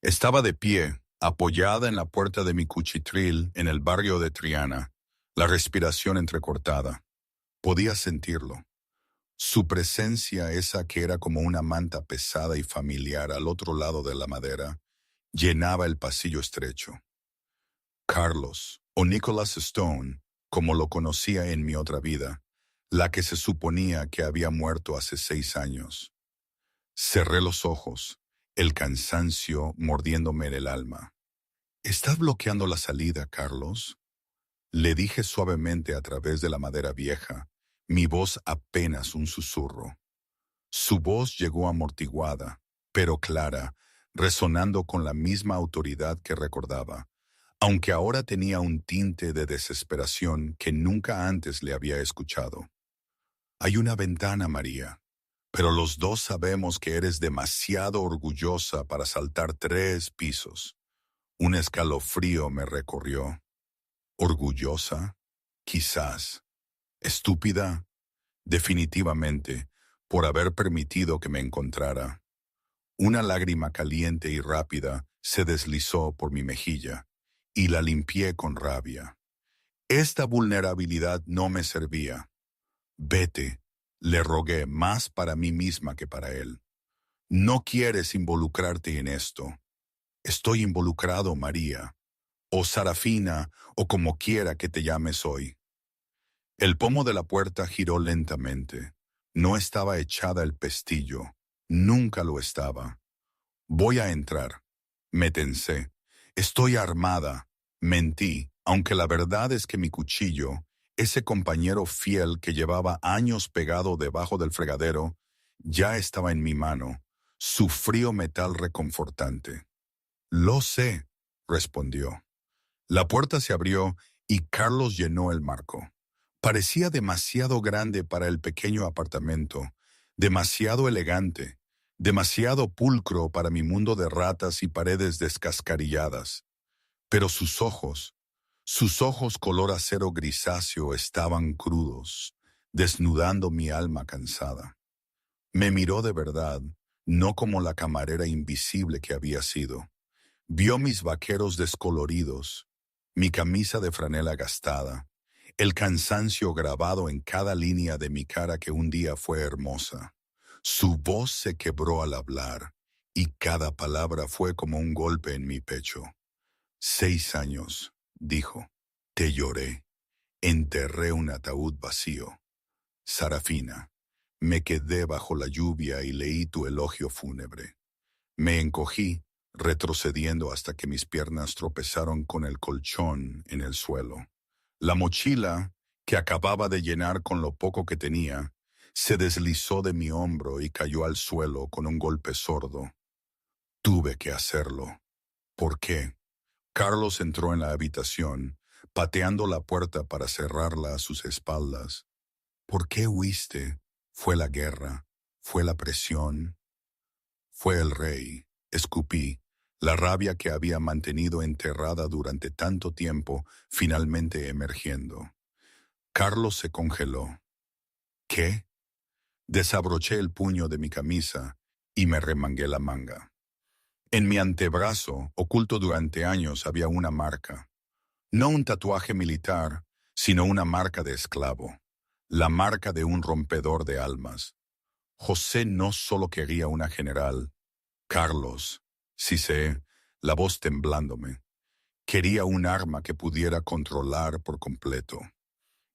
Estaba de pie, apoyada en la puerta de mi cuchitril en el barrio de Triana, la respiración entrecortada. Podía sentirlo. Su presencia, esa que era como una manta pesada y familiar al otro lado de la madera, llenaba el pasillo estrecho. Carlos, o Nicholas Stone, como lo conocía en mi otra vida, la que se suponía que había muerto hace 6 años. Cerré los ojos, el cansancio mordiéndome en el alma. ¿Estás bloqueando la salida, Carlos? Le dije suavemente a través de la madera vieja, mi voz apenas un susurro. Su voz llegó amortiguada, pero clara, resonando con la misma autoridad que recordaba, aunque ahora tenía un tinte de desesperación que nunca antes le había escuchado. Hay una ventana, María, pero los dos sabemos que eres demasiado orgullosa para saltar 3 pisos. Un escalofrío me recorrió. ¿Orgullosa? Quizás. ¿Estúpida? Definitivamente, por haber permitido que me encontrara. Una lágrima caliente y rápida se deslizó por mi mejilla, y la limpié con rabia. Esta vulnerabilidad no me servía. Vete, le rogué más para mí misma que para él. No quieres involucrarte en esto. Estoy involucrado, María, o Sarafina, o como quiera que te llames hoy. El pomo de la puerta giró lentamente. No estaba echada el pestillo. Nunca lo estaba. Voy a entrar. Me tensé. Estoy armada. Mentí, aunque la verdad es que mi cuchillo, ese compañero fiel que llevaba años pegado debajo del fregadero, ya estaba en mi mano, su frío metal reconfortante. Lo sé, respondió. La puerta se abrió y Carlos llenó el marco. Parecía demasiado grande para el pequeño apartamento, demasiado elegante, demasiado pulcro para mi mundo de ratas y paredes descascarilladas. Pero sus ojos color acero grisáceo estaban crudos, desnudando mi alma cansada. Me miró de verdad, no como la camarera invisible que había sido. Vio mis vaqueros descoloridos, mi camisa de franela gastada, el cansancio grabado en cada línea de mi cara que un día fue hermosa. Su voz se quebró al hablar, y cada palabra fue como un golpe en mi pecho. 6 años, dijo. Te lloré. Enterré un ataúd vacío. Sarafina, me quedé bajo la lluvia y leí tu elogio fúnebre. Me encogí, retrocediendo hasta que mis piernas tropezaron con el colchón en el suelo. La mochila, que acababa de llenar con lo poco que tenía, se deslizó de mi hombro y cayó al suelo con un golpe sordo. Tuve que hacerlo. ¿Por qué? Carlos entró en la habitación, pateando la puerta para cerrarla a sus espaldas. ¿Por qué huiste? Fue la guerra, fue la presión, fue el rey. Escupí. La rabia que había mantenido enterrada durante tanto tiempo, finalmente emergiendo. Carlos se congeló. ¿Qué? Desabroché el puño de mi camisa y me remangué la manga. En mi antebrazo, oculto durante años, había una marca. No un tatuaje militar, sino una marca de esclavo. La marca de un rompedor de almas. José no solo quería una general. Carlos, sí sé, la voz temblándome. Quería un arma que pudiera controlar por completo.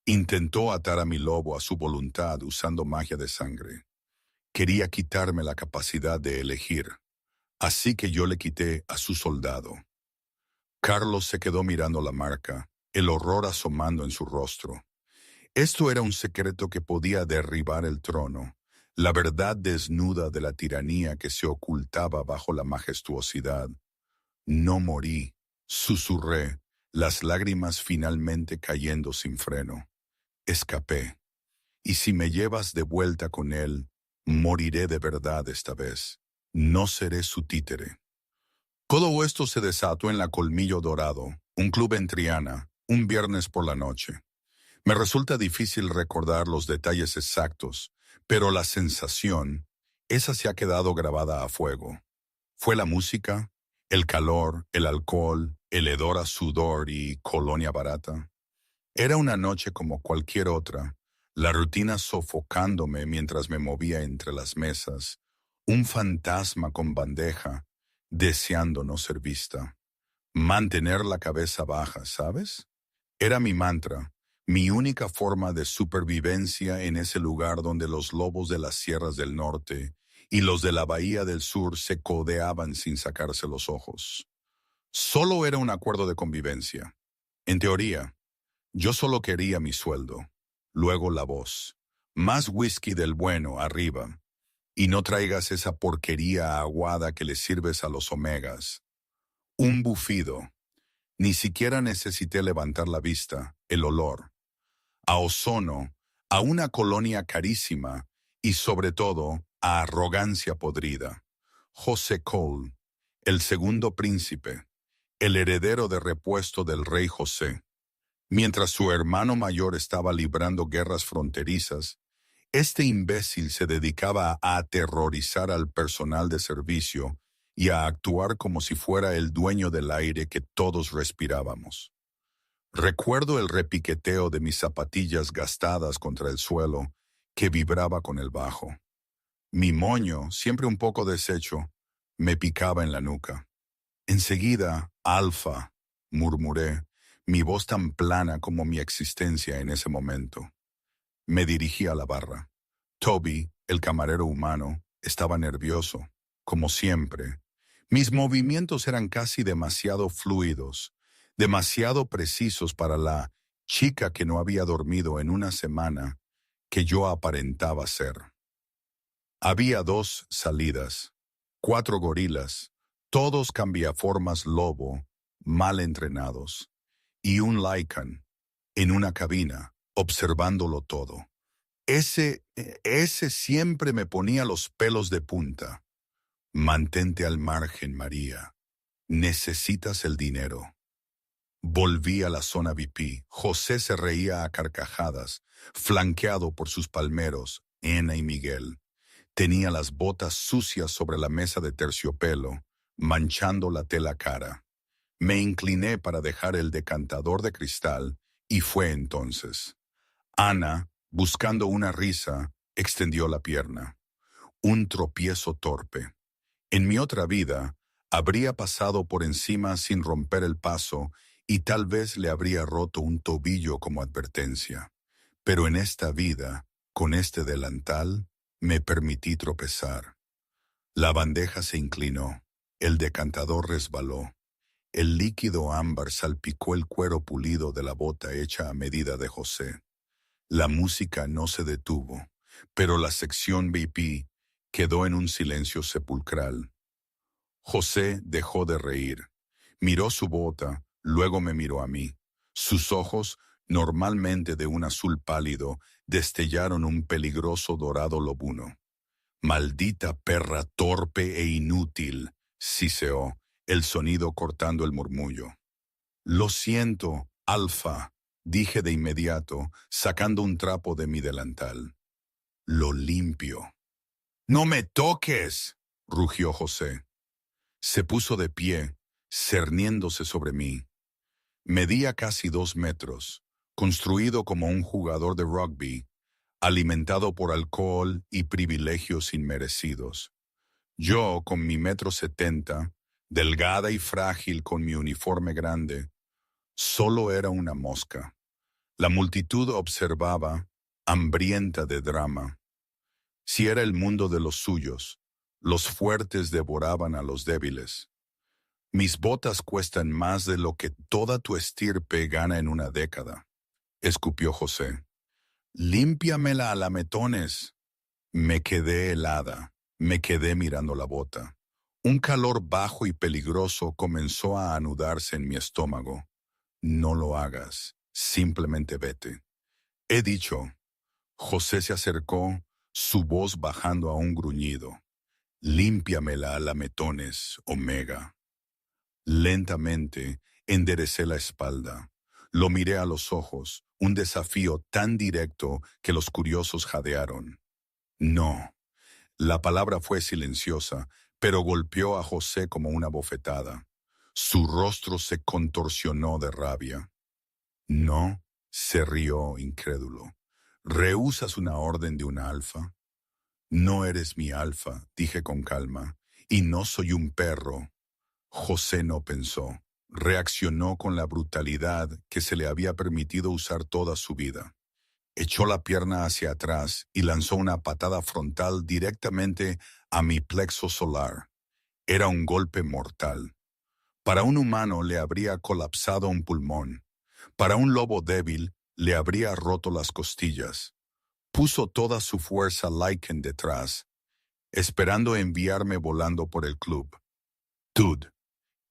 Intentó atar a mi lobo a su voluntad usando magia de sangre. Quería quitarme la capacidad de elegir. Así que yo le quité a su soldado. Carlos se quedó mirando la marca, el horror asomando en su rostro. Esto era un secreto que podía derribar el trono, la verdad desnuda de la tiranía que se ocultaba bajo la majestuosidad. No morí, susurré, las lágrimas finalmente cayendo sin freno. Escapé. Y si me llevas de vuelta con él, moriré de verdad esta vez. No seré su títere. Todo esto se desató en la Colmillo Dorado, un club en Triana, un viernes por la noche. Me resulta difícil recordar los detalles exactos, pero la sensación, esa se ha quedado grabada a fuego. Fue la música, El calor, el alcohol, el hedor a sudor y colonia barata. Era una noche como cualquier otra, la rutina sofocándome mientras me movía entre las mesas, un fantasma con bandeja, deseando no ser vista. Mantener la cabeza baja, ¿sabes? Era mi mantra, mi única forma de supervivencia en ese lugar donde los lobos de las sierras del norte y los de la bahía del sur se codeaban sin sacarse los ojos. Solo era un acuerdo de convivencia. En teoría, yo solo quería mi sueldo, luego la voz, más whisky del bueno arriba, y no traigas esa porquería aguada que le sirves a los omegas. Un bufido. Ni siquiera necesité levantar la vista, el olor. A ozono, a una colonia carísima y sobre todo a arrogancia podrida. José Cole, el segundo príncipe, el heredero de repuesto del rey José. Mientras su hermano mayor estaba librando guerras fronterizas, este imbécil se dedicaba a aterrorizar al personal de servicio y a actuar como si fuera el dueño del aire que todos respirábamos. Recuerdo el repiqueteo de mis zapatillas gastadas contra el suelo, que vibraba con el bajo. Mi moño, siempre un poco deshecho, me picaba en la nuca. Enseguida, Alfa, murmuré, mi voz tan plana como mi existencia en ese momento. Me dirigí a la barra. Toby, el camarero humano, estaba nervioso, como siempre. Mis movimientos eran casi demasiado fluidos, demasiado precisos para la chica que no había dormido en una semana que yo aparentaba ser. Había 2 salidas, 4 gorilas, todos cambiaformas lobo, mal entrenados, y un Lycan, en una cabina, observándolo todo. Ese siempre me ponía los pelos de punta. Mantente al margen, María. Necesitas el dinero. Volví a la zona VIP. José se reía a carcajadas, flanqueado por sus palmeros, Ana y Miguel. Tenía las botas sucias sobre la mesa de terciopelo, manchando la tela cara. Me incliné para dejar el decantador de cristal, y fue entonces. Ana, buscando una risa, extendió la pierna. Un tropiezo torpe. En mi otra vida, habría pasado por encima sin romper el paso y tal vez le habría roto un tobillo como advertencia. Pero en esta vida, con este delantal, me permití tropezar. La bandeja se inclinó, el decantador resbaló. El líquido ámbar salpicó el cuero pulido de la bota hecha a medida de José. La música no se detuvo, pero la sección VIP quedó en un silencio sepulcral. José dejó de reír. Miró su bota, luego me miró a mí. Sus ojos, normalmente de un azul pálido, destellaron un peligroso dorado lobuno. Maldita perra torpe e inútil, siseó, el sonido cortando el murmullo. Lo siento, Alfa, dije de inmediato, sacando un trapo de mi delantal. Lo limpio. ¡No me toques!, rugió José. Se puso de pie, cerniéndose sobre mí. Medía casi 2 metros, construido como un jugador de rugby, alimentado por alcohol y privilegios inmerecidos. Yo, con mi 1,70 m, delgada y frágil con mi uniforme grande, solo era una mosca. La multitud observaba, hambrienta de drama. Si era el mundo de los suyos, los fuertes devoraban a los débiles. Mis botas cuestan más de lo que toda tu estirpe gana en una década, escupió José. Límpiamela a lametones. Me quedé helada, me quedé mirando la bota. Un calor bajo y peligroso comenzó a anudarse en mi estómago. No lo hagas, simplemente vete. He dicho. José se acercó, su voz bajando a un gruñido. Límpiamela a lametones, Omega. Lentamente, enderecé la espalda. Lo miré a los ojos, un desafío tan directo que los curiosos jadearon. No. La palabra fue silenciosa, pero golpeó a José como una bofetada. Su rostro se contorsionó de rabia. No, se rió incrédulo. ¿Rehusas una orden de un alfa? No eres mi alfa, dije con calma, y no soy un perro. José no pensó. Reaccionó con la brutalidad que se le había permitido usar toda su vida. Echó la pierna hacia atrás y lanzó una patada frontal directamente a mi plexo solar. Era un golpe mortal. Para un humano le habría colapsado un pulmón. Para un lobo débil le habría roto las costillas. Puso toda su fuerza Lycan detrás, esperando enviarme volando por el club. Dude,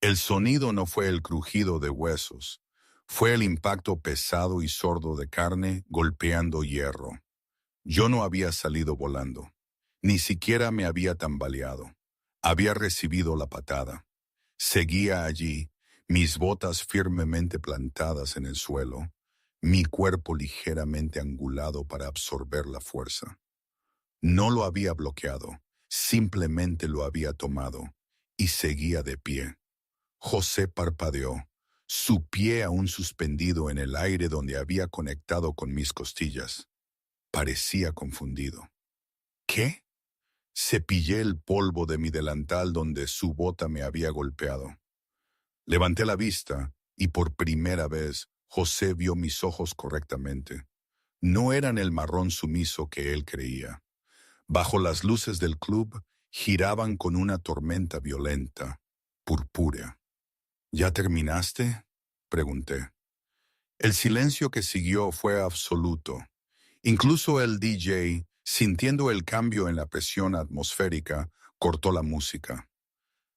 el sonido no fue el crujido de huesos, fue el impacto pesado y sordo de carne golpeando hierro. Yo no había salido volando, ni siquiera me había tambaleado. Había recibido la patada. Seguía allí, mis botas firmemente plantadas en el suelo, mi cuerpo ligeramente angulado para absorber la fuerza. No lo había bloqueado, simplemente lo había tomado, y seguía de pie. José parpadeó, su pie aún suspendido en el aire donde había conectado con mis costillas. Parecía confundido. ¿Qué? Cepillé el polvo de mi delantal donde su bota me había golpeado. Levanté la vista y por primera vez José vio mis ojos correctamente. No eran el marrón sumiso que él creía. Bajo las luces del club giraban con una tormenta violenta, purpúrea. ¿Ya terminaste?, pregunté. El silencio que siguió fue absoluto. Incluso el DJ, sintiendo el cambio en la presión atmosférica, cortó la música.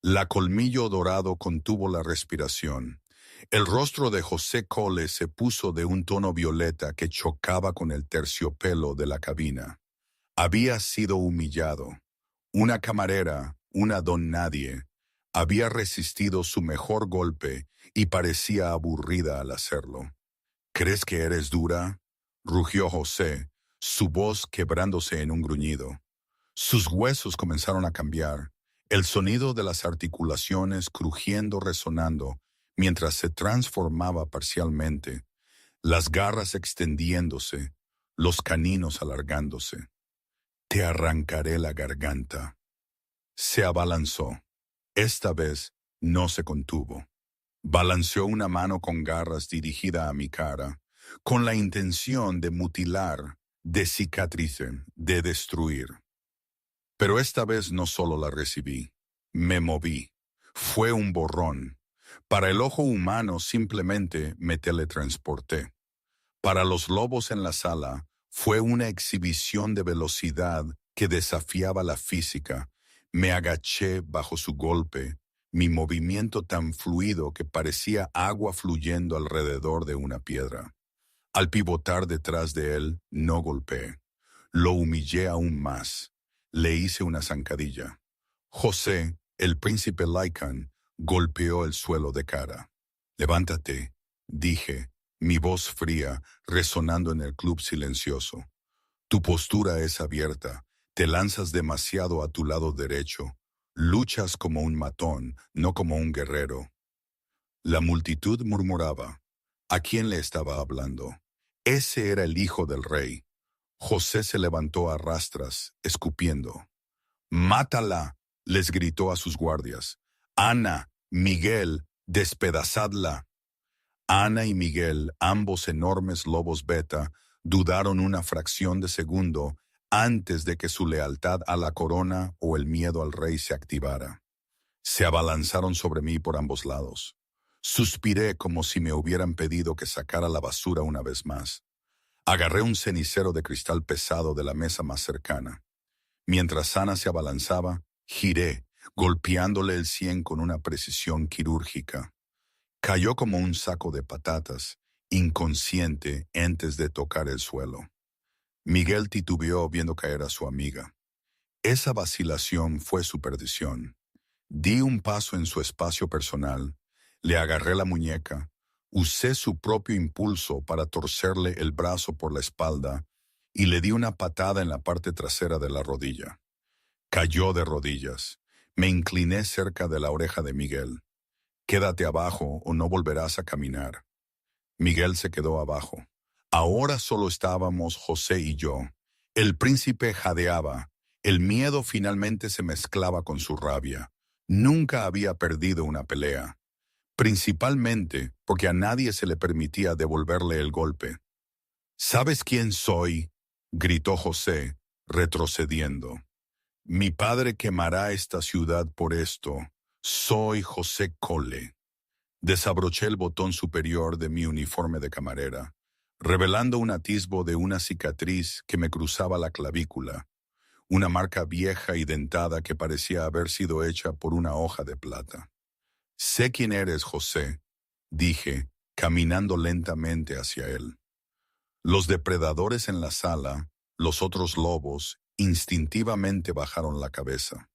La colmillo dorado contuvo la respiración. El rostro de José Cole se puso de un tono violeta que chocaba con el terciopelo de la cabina. Había sido humillado. Una camarera, una don nadie, había resistido su mejor golpe y parecía aburrida al hacerlo. ¿Crees que eres dura?, rugió José, su voz quebrándose en un gruñido. Sus huesos comenzaron a cambiar, el sonido de las articulaciones crujiendo resonando mientras se transformaba parcialmente, las garras extendiéndose, los caninos alargándose. Te arrancaré la garganta. Se abalanzó. Esta vez no se contuvo. Balanceó una mano con garras dirigida a mi cara, con la intención de mutilar, de cicatrizar, de destruir. Pero esta vez no solo la recibí, me moví. Fue un borrón. Para el ojo humano simplemente me teletransporté. Para los lobos en la sala fue una exhibición de velocidad que desafiaba la física. Me agaché bajo su golpe, mi movimiento tan fluido que parecía agua fluyendo alrededor de una piedra. Al pivotar detrás de él, no golpeé. Lo humillé aún más. Le hice una zancadilla. José, el príncipe Lycan, golpeó el suelo de cara. «Levántate», dije, mi voz fría resonando en el club silencioso. «Tu postura es abierta, te lanzas demasiado a tu lado derecho, luchas como un matón, no como un guerrero». La multitud murmuraba. ¿A quién le estaba hablando? Ese era el hijo del rey. José se levantó a rastras, escupiendo. «¡Mátala!», les gritó a sus guardias. «Ana, Miguel, despedazadla». Ana y Miguel, ambos enormes lobos beta, dudaron una fracción de segundo antes de que su lealtad a la corona o el miedo al rey se activara. Se abalanzaron sobre mí por ambos lados. Suspiré como si me hubieran pedido que sacara la basura una vez más. Agarré un cenicero de cristal pesado de la mesa más cercana. Mientras Ana se abalanzaba, giré, golpeándole el sien con una precisión quirúrgica. Cayó como un saco de patatas, inconsciente antes de tocar el suelo. Miguel titubeó viendo caer a su amiga. Esa vacilación fue su perdición. Di un paso en su espacio personal, le agarré la muñeca, usé su propio impulso para torcerle el brazo por la espalda y le di una patada en la parte trasera de la rodilla. Cayó de rodillas. Me incliné cerca de la oreja de Miguel. Quédate abajo o no volverás a caminar. Miguel se quedó abajo. Ahora solo estábamos José y yo. El príncipe jadeaba. El miedo finalmente se mezclaba con su rabia. Nunca había perdido una pelea, principalmente porque a nadie se le permitía devolverle el golpe. ¿Sabes quién soy?, gritó José, retrocediendo. Mi padre quemará esta ciudad por esto. Soy José Cole. Desabroché el botón superior de mi uniforme de camarera, revelando un atisbo de una cicatriz que me cruzaba la clavícula, una marca vieja y dentada que parecía haber sido hecha por una hoja de plata. Sé quién eres, José, dije, caminando lentamente hacia él. Los depredadores en la sala, los otros lobos, instintivamente bajaron la cabeza.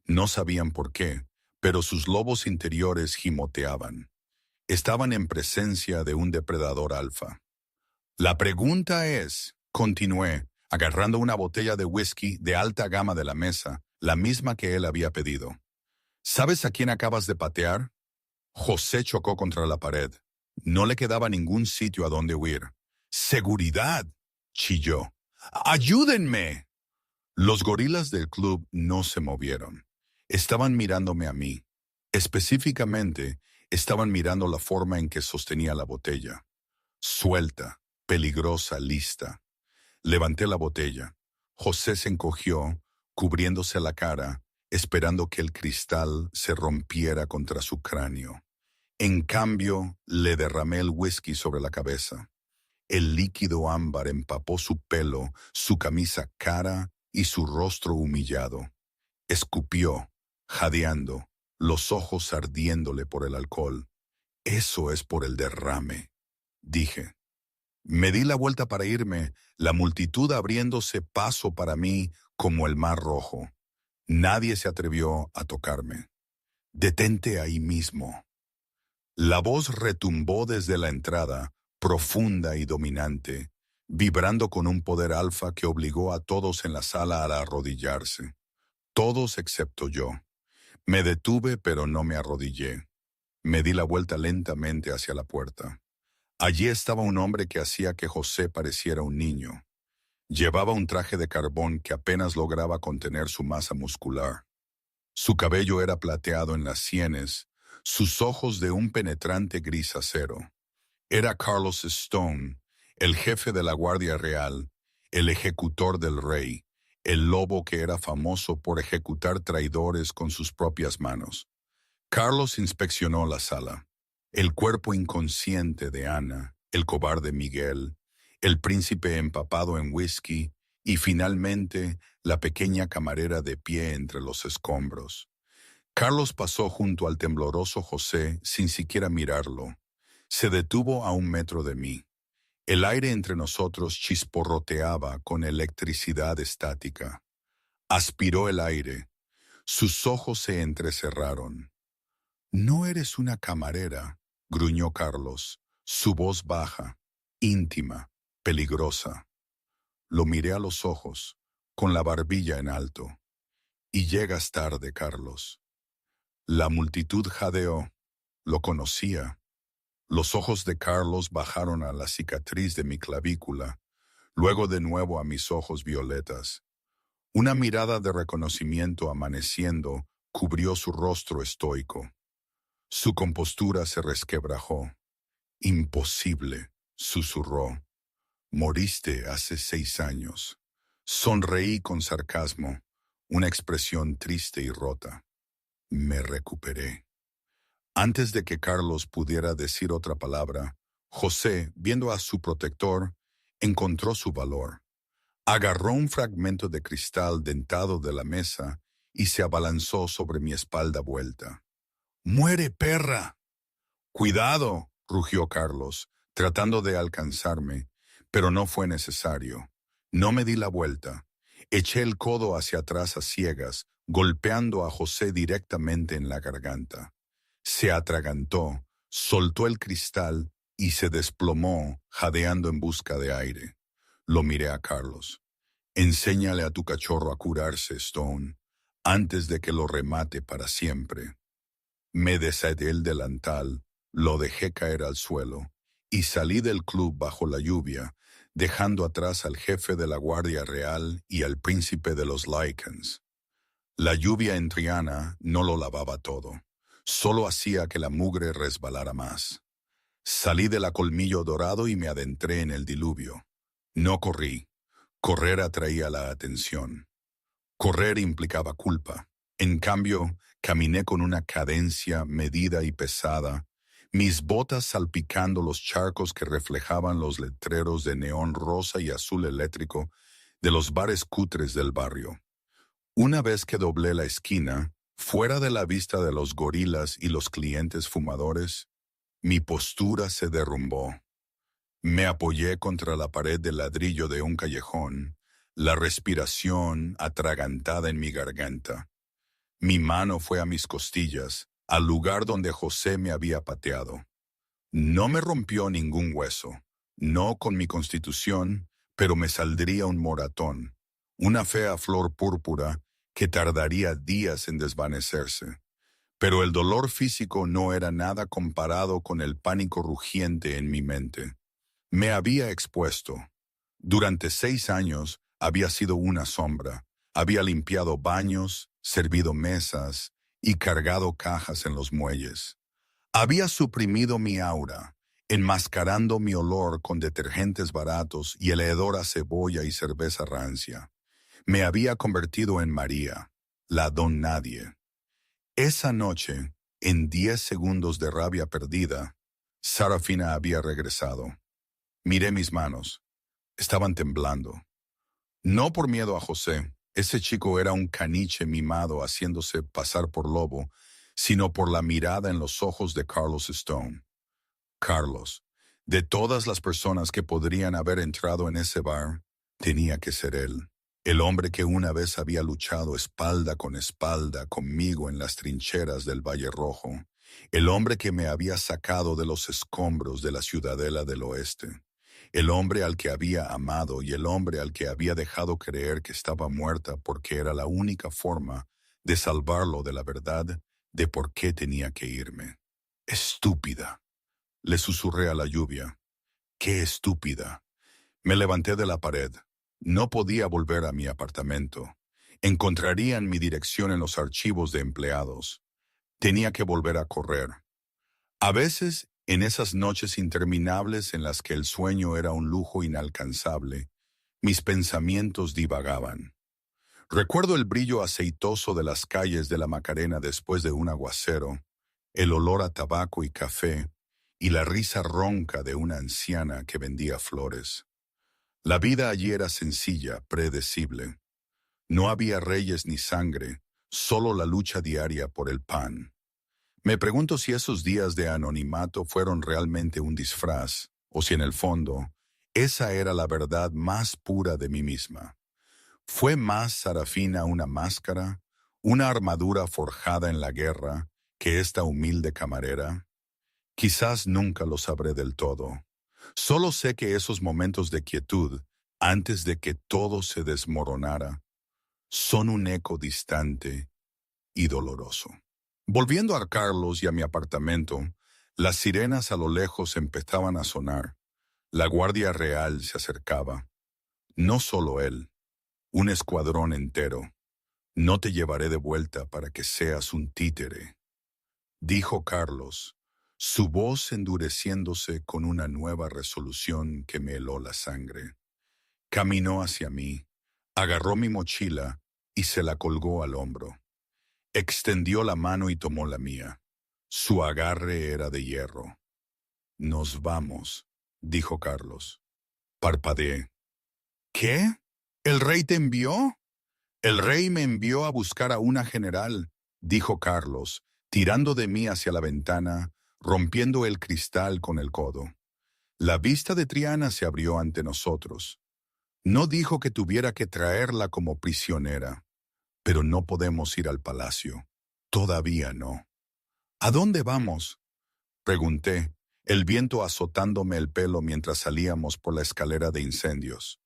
No sabían por qué, pero sus lobos interiores gimoteaban. Estaban en presencia de un depredador alfa. La pregunta es, continué, agarrando una botella de whisky de alta gama de la mesa, la misma que él había pedido. ¿Sabes a quién acabas de patear? José chocó contra la pared. No le quedaba ningún sitio a donde huir. ¡Seguridad!, chilló. ¡Ayúdenme! Los gorilas del club no se movieron. Estaban mirándome a mí. Específicamente, estaban mirando la forma en que sostenía la botella. Suelta, peligrosa, lista. Levanté la botella. José se encogió, cubriéndose la cara, esperando que el cristal se rompiera contra su cráneo. En cambio, le derramé el whisky sobre la cabeza. El líquido ámbar empapó su pelo, su camisa cara y su rostro humillado. Escupió, jadeando, los ojos ardiéndole por el alcohol. Eso es por el derrame, dije. Me di la vuelta para irme, la multitud abriéndose paso para mí como el mar rojo. Nadie se atrevió a tocarme. Detente ahí mismo. La voz retumbó desde la entrada, profunda y dominante, vibrando con un poder alfa que obligó a todos en la sala a arrodillarse. Todos excepto yo. Me detuve, pero no me arrodillé. Me di la vuelta lentamente hacia la puerta. Allí estaba un hombre que hacía que José pareciera un niño. Llevaba un traje de carbón que apenas lograba contener su masa muscular. Su cabello era plateado en las sienes, sus ojos de un penetrante gris acero. Era Carlos Stone, el jefe de la Guardia Real, el ejecutor del rey, el lobo que era famoso por ejecutar traidores con sus propias manos. Carlos inspeccionó la sala. El cuerpo inconsciente de Ana, el cobarde Miguel, el príncipe empapado en whisky y finalmente la pequeña camarera de pie entre los escombros. Carlos pasó junto al tembloroso José sin siquiera mirarlo. Se detuvo a 1 metro de mí. El aire entre nosotros chisporroteaba con electricidad estática. Aspiró el aire. Sus ojos se entrecerraron. «No eres una camarera», gruñó Carlos, su voz baja, íntima, peligrosa. Lo miré a los ojos, con la barbilla en alto. «Y llegas tarde, Carlos». La multitud jadeó. Lo conocía. Los ojos de Carlos bajaron a la cicatriz de mi clavícula, luego de nuevo a mis ojos violetas. Una mirada de reconocimiento amaneciendo cubrió su rostro estoico. Su compostura se resquebrajó. «Imposible», susurró. «Moriste hace 6 años». Sonreí con sarcasmo, una expresión triste y rota. Me recuperé. Antes de que Carlos pudiera decir otra palabra, José, viendo a su protector, encontró su valor. Agarró un fragmento de cristal dentado de la mesa y se abalanzó sobre mi espalda vuelta. «¡Muere, perra!». «Cuidado», rugió Carlos, tratando de alcanzarme, pero no fue necesario. No me di la vuelta. Eché el codo hacia atrás a ciegas, golpeando a José directamente en la garganta. Se atragantó, soltó el cristal y se desplomó, jadeando en busca de aire. Lo miré a Carlos. «Enséñale a tu cachorro a curarse, Stone. antes de que lo remate para siempre. Me desaté el delantal, lo dejé caer al suelo y salí del club bajo la lluvia, dejando atrás al jefe de la Guardia Real y al príncipe de los Lycans. La lluvia en Triana no lo lavaba todo, solo hacía que la mugre resbalara más. Salí de la Colmillo Dorado y me adentré en el diluvio. No corrí. Correr atraía la atención. Correr implicaba culpa. En cambio, caminé con una cadencia medida y pesada, mis botas salpicando los charcos que reflejaban los letreros de neón rosa y azul eléctrico de los bares cutres del barrio. Una vez que doblé la esquina, fuera de la vista de los gorilas y los clientes fumadores, mi postura se derrumbó. Me apoyé contra la pared de ladrillo de un callejón, la respiración atragantada en mi garganta. Mi mano fue a mis costillas, al lugar donde José me había pateado. No me rompió ningún hueso, no con mi constitución, pero me saldría un moratón, una fea flor púrpura que tardaría días en desvanecerse. Pero el dolor físico no era nada comparado con el pánico rugiente en mi mente. Me había expuesto. Durante 6 años había sido una sombra. Había limpiado baños, servido mesas y cargado cajas en los muelles. Había suprimido mi aura, enmascarando mi olor con detergentes baratos y el hedor a cebolla y cerveza rancia. Me había convertido en María, la don nadie. Esa noche, en 10 segundos de rabia perdida, Sarafina había regresado. Miré mis manos. Estaban temblando. No por miedo a José, ese chico era un caniche mimado haciéndose pasar por lobo, sino por la mirada en los ojos de Carlos Stone. Carlos, de todas las personas que podrían haber entrado en ese bar, tenía que ser él. El hombre que una vez había luchado espalda con espalda conmigo en las trincheras del Valle Rojo. El hombre que me había sacado de los escombros de la Ciudadela del Oeste. El hombre al que había amado y el hombre al que había dejado creer que estaba muerta porque era la única forma de salvarlo de la verdad de por qué tenía que irme. Estúpida, le susurré a la lluvia. ¡Qué estúpida! Me levanté de la pared. No podía volver a mi apartamento. Encontrarían mi dirección en los archivos de empleados. Tenía que volver a correr. A veces, en esas noches interminables en las que el sueño era un lujo inalcanzable, mis pensamientos divagaban. Recuerdo el brillo aceitoso de las calles de la Macarena después de un aguacero, el olor a tabaco y café, y la risa ronca de una anciana que vendía flores. La vida allí era sencilla, predecible. No había reyes ni sangre, solo la lucha diaria por el pan. Me pregunto si esos días de anonimato fueron realmente un disfraz, o si en el fondo, esa era la verdad más pura de mí misma. ¿Fue más Sarafina una máscara, una armadura forjada en la guerra, que esta humilde camarera? Quizás nunca lo sabré del todo. Solo sé que esos momentos de quietud, antes de que todo se desmoronara, son un eco distante y doloroso. Volviendo a Carlos y a mi apartamento, las sirenas a lo lejos empezaban a sonar. La Guardia Real se acercaba. No solo él, un escuadrón entero. No te llevaré de vuelta para que seas un títere, dijo Carlos, su voz endureciéndose con una nueva resolución que me heló la sangre. Caminó hacia mí, agarró mi mochila y se la colgó al hombro. Extendió la mano y tomó la mía. Su agarre era de hierro. Nos vamos, dijo Carlos. Parpadeé. ¿Qué? ¿El rey te envió? El rey me envió a buscar a una general, dijo Carlos, tirando de mí hacia la ventana, rompiendo el cristal con el codo. La vista de Triana se abrió ante nosotros. No dijo que tuviera que traerla como prisionera, pero no podemos ir al palacio. Todavía no. ¿A dónde vamos?, pregunté, el viento azotándome el pelo mientras salíamos por la escalera de incendios.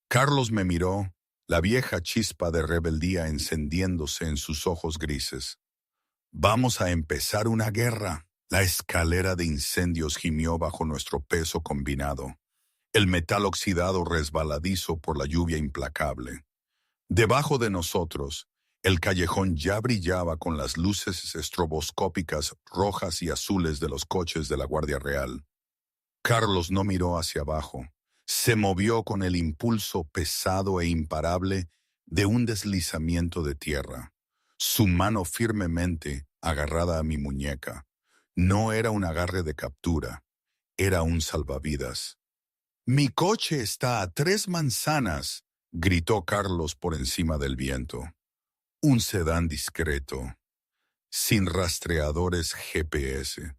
Carlos me miró, la vieja chispa de rebeldía encendiéndose en sus ojos grises. «Vamos a empezar una guerra». La escalera de incendios gimió bajo nuestro peso combinado, el metal oxidado resbaladizo por la lluvia implacable. Debajo de nosotros, el callejón ya brillaba con las luces estroboscópicas rojas y azules de los coches de la Guardia Real. Carlos no miró hacia abajo. Se movió con el impulso pesado e imparable de un deslizamiento de tierra, su mano firmemente agarrada a mi muñeca. No era un agarre de captura, era un salvavidas. «Mi coche está a 3 manzanas», gritó Carlos por encima del viento. Un sedán discreto, sin rastreadores GPS.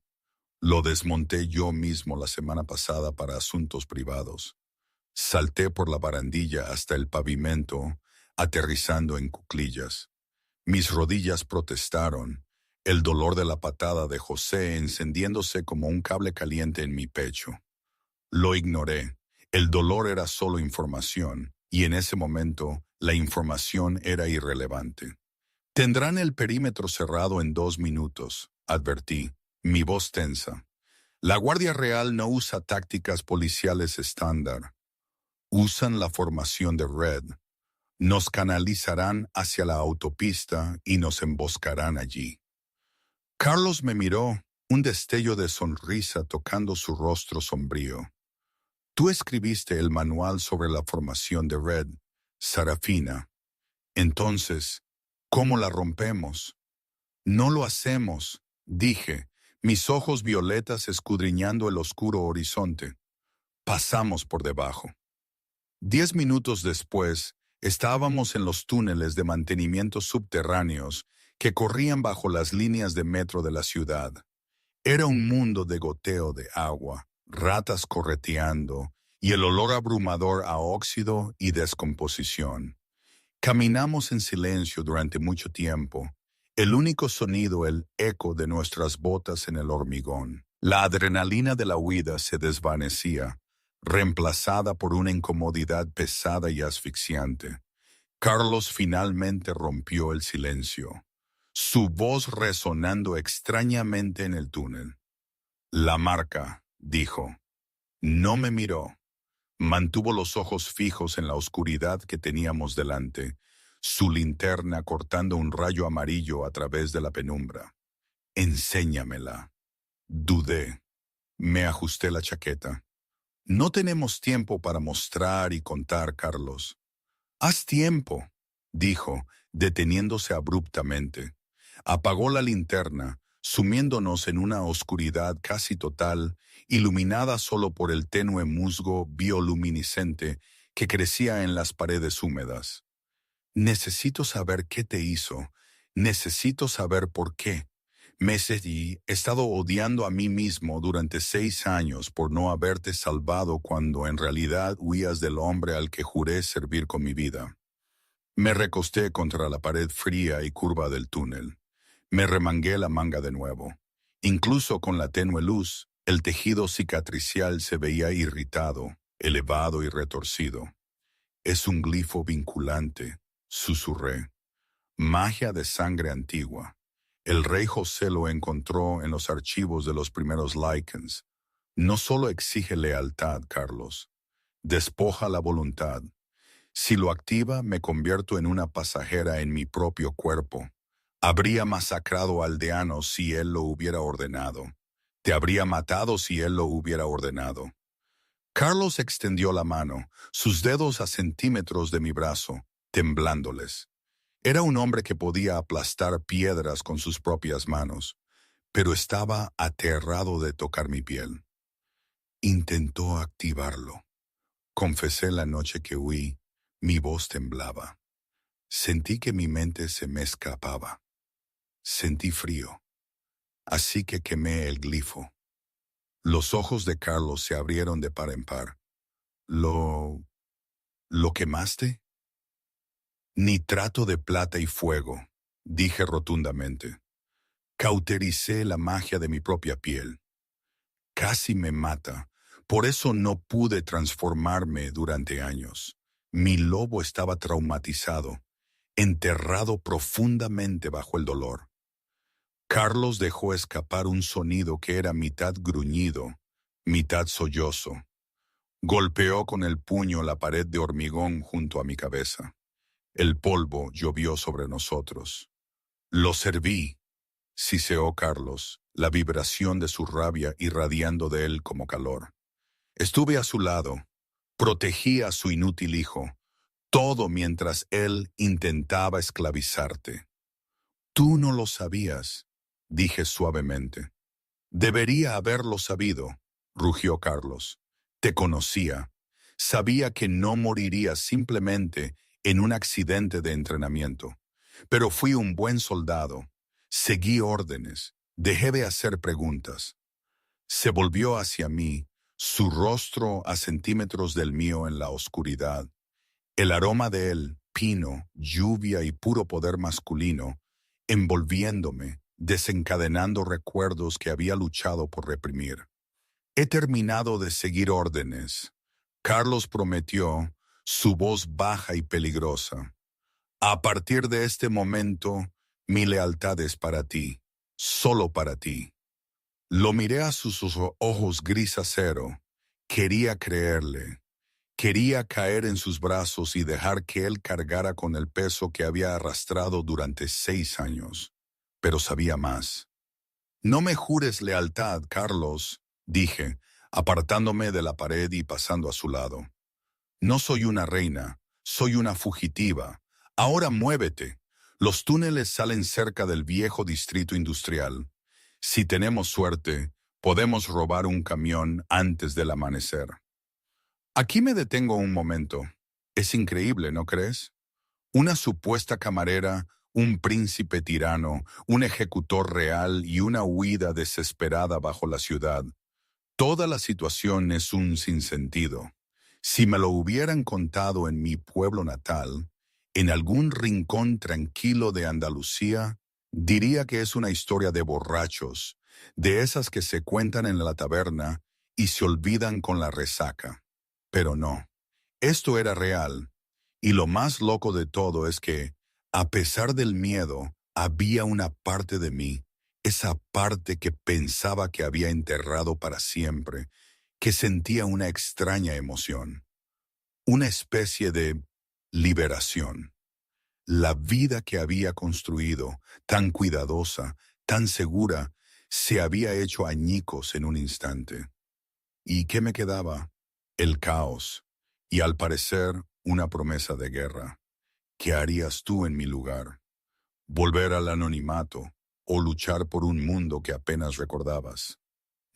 Lo desmonté yo mismo la semana pasada para asuntos privados. Salté por la barandilla hasta el pavimento, aterrizando en cuclillas. Mis rodillas protestaron, el dolor de la patada de José encendiéndose como un cable caliente en mi pecho. Lo ignoré. El dolor era solo información, y en ese momento la información era irrelevante. «Tendrán el perímetro cerrado en 2 minutos», advertí, mi voz tensa. «La Guardia Real no usa tácticas policiales estándar. Usan la formación de red. Nos canalizarán hacia la autopista y nos emboscarán allí». Carlos me miró, un destello de sonrisa tocando su rostro sombrío. «Tú escribiste el manual sobre la formación de red, Sarafina. Entonces, ¿cómo la rompemos?» «No lo hacemos», dije, mis ojos violetas escudriñando el oscuro horizonte. Pasamos por debajo. 10 minutos después, estábamos en los túneles de mantenimiento subterráneos que corrían bajo las líneas de metro de la ciudad. Era un mundo de goteo de agua, ratas correteando y el olor abrumador a óxido y descomposición. Caminamos en silencio durante mucho tiempo, el único sonido el eco de nuestras botas en el hormigón. La adrenalina de la huida se desvanecía, reemplazada por una incomodidad pesada y asfixiante. Carlos finalmente rompió el silencio, su voz resonando extrañamente en el túnel. «La marca», dijo. No me miró. Mantuvo los ojos fijos en la oscuridad que teníamos delante, su linterna cortando un rayo amarillo a través de la penumbra. «Enséñamela». Dudé. Me ajusté la chaqueta. «No tenemos tiempo para mostrar y contar, Carlos». «Haz tiempo», dijo, deteniéndose abruptamente. Apagó la linterna, sumiéndonos en una oscuridad casi total, iluminada solo por el tenue musgo bioluminiscente que crecía en las paredes húmedas. «Necesito saber qué te hizo. Necesito saber por qué. He estado odiando a mí mismo durante 6 años por no haberte salvado cuando en realidad huías del hombre al que juré servir con mi vida». Me recosté contra la pared fría y curva del túnel. Me remangué la manga de nuevo. Incluso con la tenue luz, el tejido cicatricial se veía irritado, elevado y retorcido. «Es un glifo vinculante», susurré. «Magia de sangre antigua. El rey José lo encontró en los archivos de los primeros Lycans. No solo exige lealtad, Carlos. Despoja la voluntad. Si lo activa, me convierto en una pasajera en mi propio cuerpo. Habría masacrado a aldeanos si él lo hubiera ordenado. Te habría matado si él lo hubiera ordenado». Carlos extendió la mano, sus dedos a centímetros de mi brazo, temblándoles. Era un hombre que podía aplastar piedras con sus propias manos, pero estaba aterrado de tocar mi piel. «Intentó activarlo», confesé la noche que huí. Mi voz temblaba. Sentí que mi mente se me escapaba. Sentí frío. Así que quemé el glifo. Los ojos de Carlos se abrieron de par en par. ¿Lo quemaste?» «Nitrato de plata y fuego», dije rotundamente. Cautericé la magia de mi propia piel. Casi me mata. Por eso no pude transformarme durante años. Mi lobo estaba traumatizado, enterrado profundamente bajo el dolor. Carlos dejó escapar un sonido que era mitad gruñido, mitad sollozo. Golpeó con el puño la pared de hormigón junto a mi cabeza. El polvo llovió sobre nosotros. Lo serví, siseó Carlos, la vibración de su rabia irradiando de él como calor. Estuve a su lado, protegí a su inútil hijo, todo mientras él intentaba esclavizarte. Tú no lo sabías, dije suavemente. Debería haberlo sabido, rugió Carlos. Te conocía. Sabía que no morirías simplemente en un accidente de entrenamiento. Pero fui un buen soldado. Seguí órdenes. Dejé de hacer preguntas. Se volvió hacia mí, su rostro a centímetros del mío en la oscuridad. El aroma de él, pino, lluvia y puro poder masculino, envolviéndome, desencadenando recuerdos que había luchado por reprimir. He terminado de seguir órdenes. Carlos prometió, su voz baja y peligrosa. A partir de este momento, mi lealtad es para ti, solo para ti. Lo miré a sus ojos gris acero. Quería creerle. Quería caer en sus brazos y dejar que él cargara con el peso que había arrastrado durante 6 años. Pero sabía más. No me jures lealtad, Carlos, dije, apartándome de la pared y pasando a su lado. No soy una reina, soy una fugitiva. Ahora muévete. Los túneles salen cerca del viejo distrito industrial. Si tenemos suerte, podemos robar un camión antes del amanecer. Aquí me detengo un momento. Es increíble, ¿no crees? Una supuesta camarera, un príncipe tirano, un ejecutor real y una huida desesperada bajo la ciudad. Toda la situación es un sinsentido. Si me lo hubieran contado en mi pueblo natal, en algún rincón tranquilo de Andalucía, diría que es una historia de borrachos, de esas que se cuentan en la taberna y se olvidan con la resaca. Pero no, esto era real, y lo más loco de todo es que, a pesar del miedo, había una parte de mí, esa parte que pensaba que había enterrado para siempre, que sentía una extraña emoción, una especie de liberación. La vida que había construido, tan cuidadosa, tan segura, se había hecho añicos en un instante. ¿Y qué me quedaba? El caos, y al parecer una promesa de guerra. ¿Qué harías tú en mi lugar? ¿Volver al anonimato o luchar por un mundo que apenas recordabas?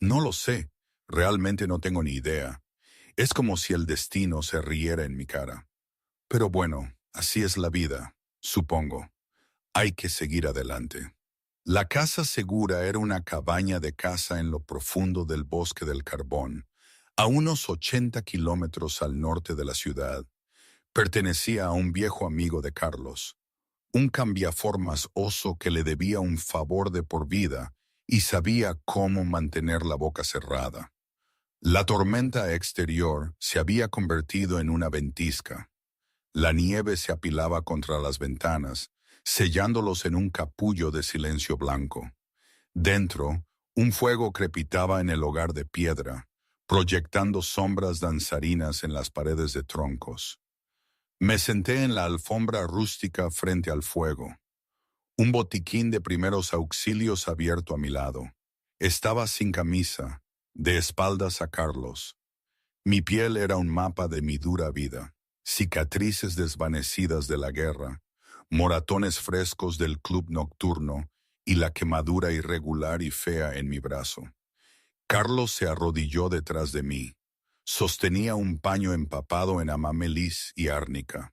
No lo sé, realmente no tengo ni idea. Es como si el destino se riera en mi cara. Pero bueno, así es la vida, supongo. Hay que seguir adelante. La casa segura era una cabaña de caza en lo profundo del bosque del carbón, a unos 80 kilómetros al norte de la ciudad. Pertenecía a un viejo amigo de Carlos, un cambiaformas oso que le debía un favor de por vida y sabía cómo mantener la boca cerrada. La tormenta exterior se había convertido en una ventisca. La nieve se apilaba contra las ventanas, sellándolos en un capullo de silencio blanco. Dentro, un fuego crepitaba en el hogar de piedra, proyectando sombras danzarinas en las paredes de troncos. Me senté en la alfombra rústica frente al fuego, un botiquín de primeros auxilios abierto a mi lado. Estaba sin camisa, de espaldas a Carlos. Mi piel era un mapa de mi dura vida, cicatrices desvanecidas de la guerra, moratones frescos del club nocturno y la quemadura irregular y fea en mi brazo. Carlos se arrodilló detrás de mí. Sostenía un paño empapado en amamelis y árnica.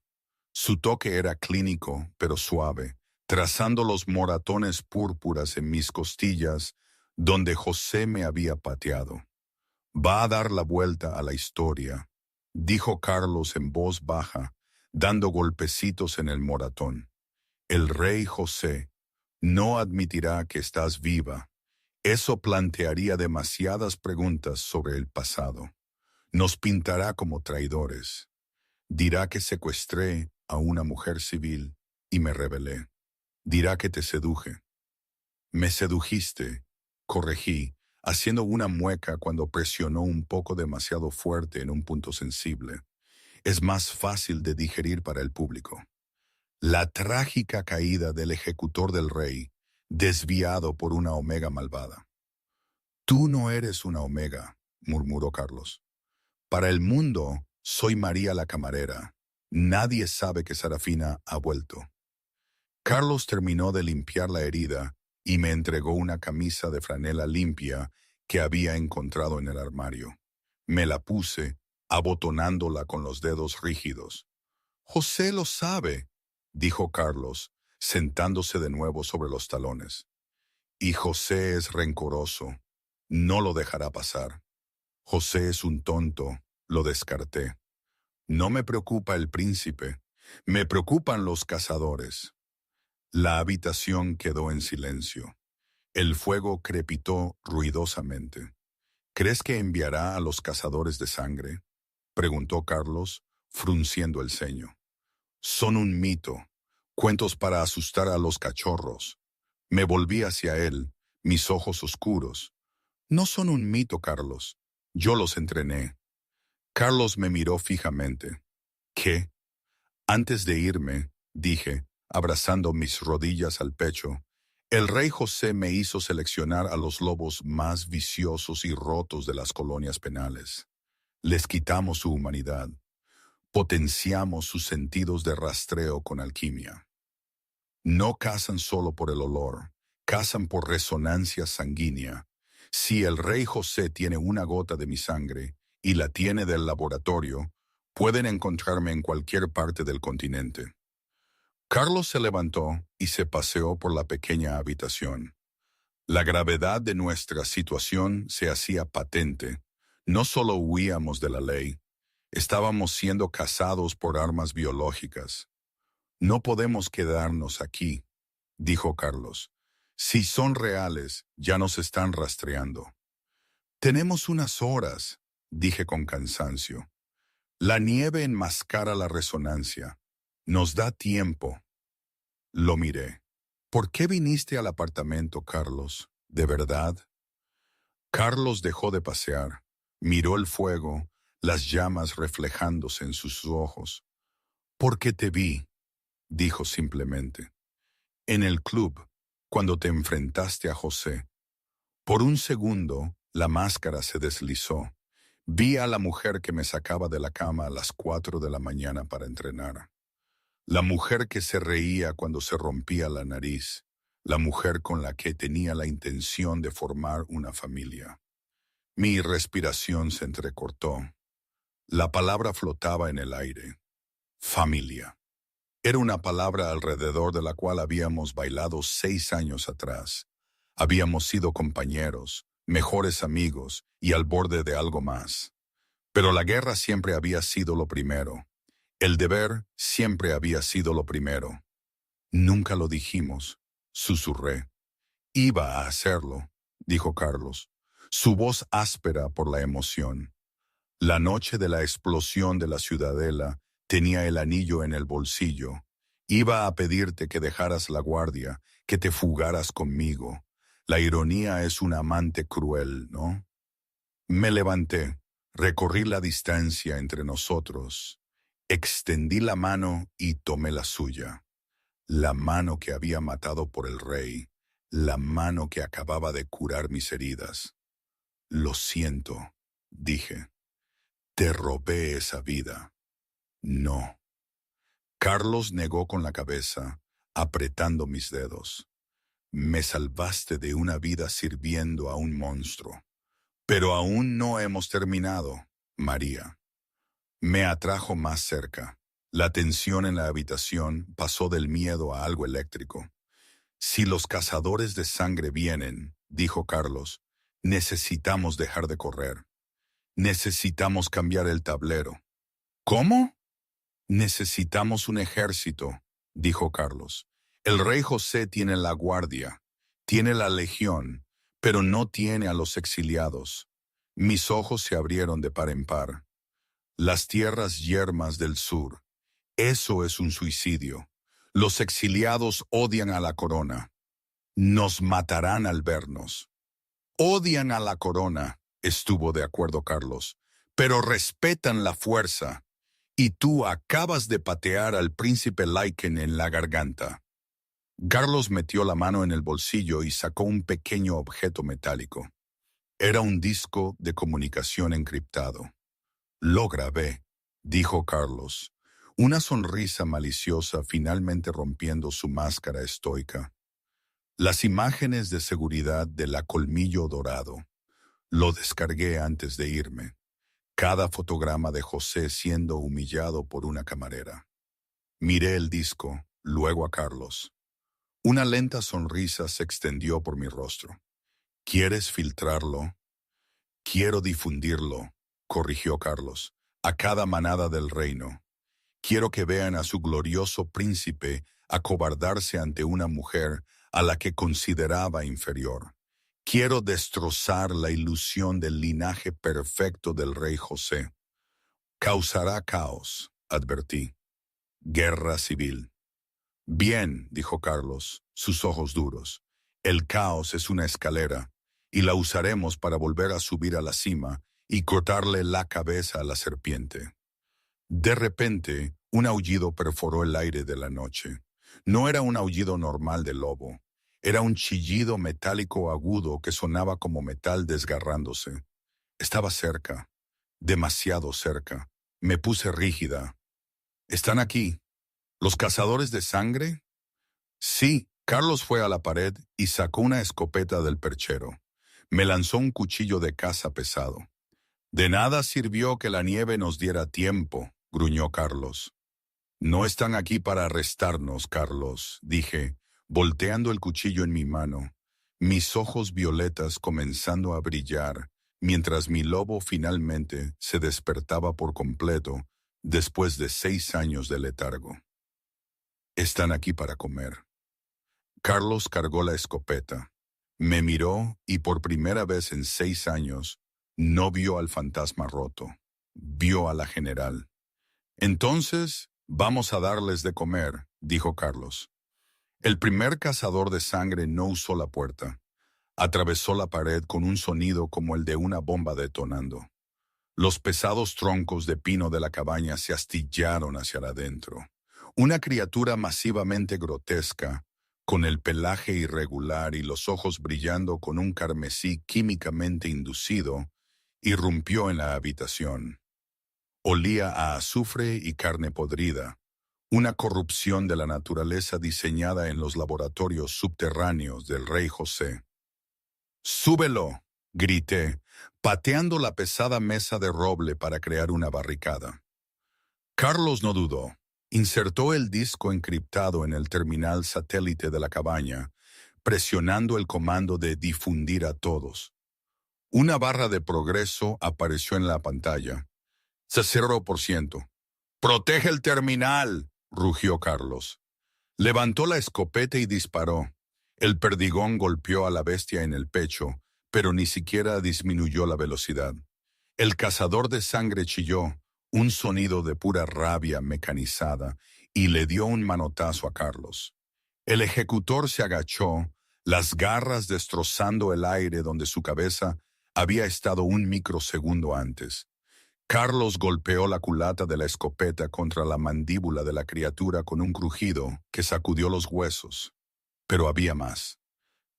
Su toque era clínico, pero suave, trazando los moratones púrpuras en mis costillas donde José me había pateado. Va a dar la vuelta a la historia, dijo Carlos en voz baja, dando golpecitos en el moratón. El rey José no admitirá que estás viva. Eso plantearía demasiadas preguntas sobre el pasado. Nos pintará como traidores. Dirá que secuestré a una mujer civil y me rebelé. Dirá que te seduje. Me sedujiste, corregí, haciendo una mueca cuando presionó un poco demasiado fuerte en un punto sensible. Es más fácil de digerir para el público. La trágica caída del ejecutor del rey, desviado por una omega malvada. Tú no eres una omega, murmuró Carlos. Para el mundo, soy María la camarera. Nadie sabe que Sarafina ha vuelto. Carlos terminó de limpiar la herida y me entregó una camisa de franela limpia que había encontrado en el armario. Me la puse, abotonándola con los dedos rígidos. José lo sabe, dijo Carlos, sentándose de nuevo sobre los talones. Y José es rencoroso. No lo dejará pasar. José es un tonto, lo descarté. No me preocupa el príncipe, me preocupan los cazadores. La habitación quedó en silencio. El fuego crepitó ruidosamente. ¿Crees que enviará a los cazadores de sangre? Preguntó Carlos, frunciendo el ceño. Son un mito, cuentos para asustar a los cachorros. Me volví hacia él, mis ojos oscuros. No son un mito, Carlos. Yo los entrené. Carlos me miró fijamente. ¿Qué? Antes de irme, dije, abrazando mis rodillas al pecho, el rey José me hizo seleccionar a los lobos más viciosos y rotos de las colonias penales. Les quitamos su humanidad. Potenciamos sus sentidos de rastreo con alquimia. No cazan solo por el olor, cazan por resonancia sanguínea. Si el rey José tiene una gota de mi sangre y la tiene del laboratorio, pueden encontrarme en cualquier parte del continente. Carlos se levantó y se paseó por la pequeña habitación. La gravedad de nuestra situación se hacía patente. No solo huíamos de la ley, estábamos siendo cazados por armas biológicas. No podemos quedarnos aquí, dijo Carlos. Si son reales, ya nos están rastreando. Tenemos unas horas, dije con cansancio. La nieve enmascara la resonancia. Nos da tiempo. Lo miré. ¿Por qué viniste al apartamento, Carlos? ¿De verdad? Carlos dejó de pasear. Miró el fuego, las llamas reflejándose en sus ojos. Porque te vi, dijo simplemente. En el club, cuando te enfrentaste a José. Por un segundo, la máscara se deslizó. Vi a la mujer que me sacaba de la cama a las 4 de la mañana para entrenar. La mujer que se reía cuando se rompía la nariz. La mujer con la que tenía la intención de formar una familia. Mi respiración se entrecortó. La palabra flotaba en el aire. Familia. Era una palabra alrededor de la cual habíamos bailado 6 años atrás. Habíamos sido compañeros, mejores amigos y al borde de algo más. Pero la guerra siempre había sido lo primero. El deber siempre había sido lo primero. Nunca lo dijimos, susurré. Iba a hacerlo, dijo Carlos, su voz áspera por la emoción. La noche de la explosión de la ciudadela tenía el anillo en el bolsillo. Iba a pedirte que dejaras la guardia, que te fugaras conmigo. La ironía es un amante cruel, ¿no? Me levanté, recorrí la distancia entre nosotros, extendí la mano y tomé la suya. La mano que había matado por el rey, la mano que acababa de curar mis heridas. Lo siento, dije. Te robé esa vida. No. Carlos negó con la cabeza, apretando mis dedos. Me salvaste de una vida sirviendo a un monstruo. Pero aún no hemos terminado, María. Me atrajo más cerca. La tensión en la habitación pasó del miedo a algo eléctrico. Si los cazadores de sangre vienen, dijo Carlos, necesitamos dejar de correr. Necesitamos cambiar el tablero. ¿Cómo? Necesitamos un ejército, dijo Carlos. El rey José tiene la guardia, tiene la legión, pero no tiene a los exiliados. Mis ojos se abrieron de par en par. Las tierras yermas del sur. Eso es un suicidio. Los exiliados odian a la corona. Nos matarán al vernos. Odian a la corona, estuvo de acuerdo Carlos, pero respetan la fuerza. Y tú acabas de patear al príncipe Lycan en la garganta. Carlos metió la mano en el bolsillo y sacó un pequeño objeto metálico. Era un disco de comunicación encriptado. Lo grabé, dijo Carlos, una sonrisa maliciosa finalmente rompiendo su máscara estoica. Las imágenes de seguridad de la Colmillo Dorado. Lo descargué antes de irme. Cada fotograma de José siendo humillado por una camarera. Miré el disco, luego a Carlos. Una lenta sonrisa se extendió por mi rostro. ¿Quieres filtrarlo? Quiero difundirlo, corrigió Carlos, a cada manada del reino. Quiero que vean a su glorioso príncipe acobardarse ante una mujer a la que consideraba inferior. Quiero destrozar la ilusión del linaje perfecto del rey José. Causará caos, advertí. Guerra civil. Bien, dijo Carlos, sus ojos duros. El caos es una escalera, y la usaremos para volver a subir a la cima y cortarle la cabeza a la serpiente. De repente, un aullido perforó el aire de la noche. No era un aullido normal de lobo. Era un chillido metálico agudo que sonaba como metal desgarrándose. Estaba cerca, demasiado cerca. Me puse rígida. ¿Están aquí? ¿Los cazadores de sangre? Sí, Carlos fue a la pared y sacó una escopeta del perchero. Me lanzó un cuchillo de caza pesado. De nada sirvió que la nieve nos diera tiempo, gruñó Carlos. No están aquí para arrestarnos, Carlos, dije, volteando el cuchillo en mi mano, mis ojos violetas comenzando a brillar, mientras mi lobo finalmente se despertaba por completo después de 6 años de letargo. Están aquí para comer. Carlos cargó la escopeta, me miró y por primera vez en 6 años no vio al fantasma roto, vio a la general. Entonces, vamos a darles de comer, dijo Carlos. El primer cazador de sangre no usó la puerta. Atravesó la pared con un sonido como el de una bomba detonando. Los pesados troncos de pino de la cabaña se astillaron hacia adentro. Una criatura masivamente grotesca, con el pelaje irregular y los ojos brillando con un carmesí químicamente inducido, irrumpió en la habitación. Olía a azufre y carne podrida, una corrupción de la naturaleza diseñada en los laboratorios subterráneos del rey José. ¡Súbelo!, grité, pateando la pesada mesa de roble para crear una barricada. Carlos no dudó. Insertó el disco encriptado en el terminal satélite de la cabaña, presionando el comando de difundir a todos. Una barra de progreso apareció en la pantalla. 0%. ¡Protege el terminal!, rugió Carlos. Levantó la escopeta y disparó. El perdigón golpeó a la bestia en el pecho, pero ni siquiera disminuyó la velocidad. El cazador de sangre chilló, un sonido de pura rabia mecanizada, y le dio un manotazo a Carlos. El ejecutor se agachó, las garras destrozando el aire donde su cabeza había estado un microsegundo antes. Carlos golpeó la culata de la escopeta contra la mandíbula de la criatura con un crujido que sacudió los huesos. Pero había más.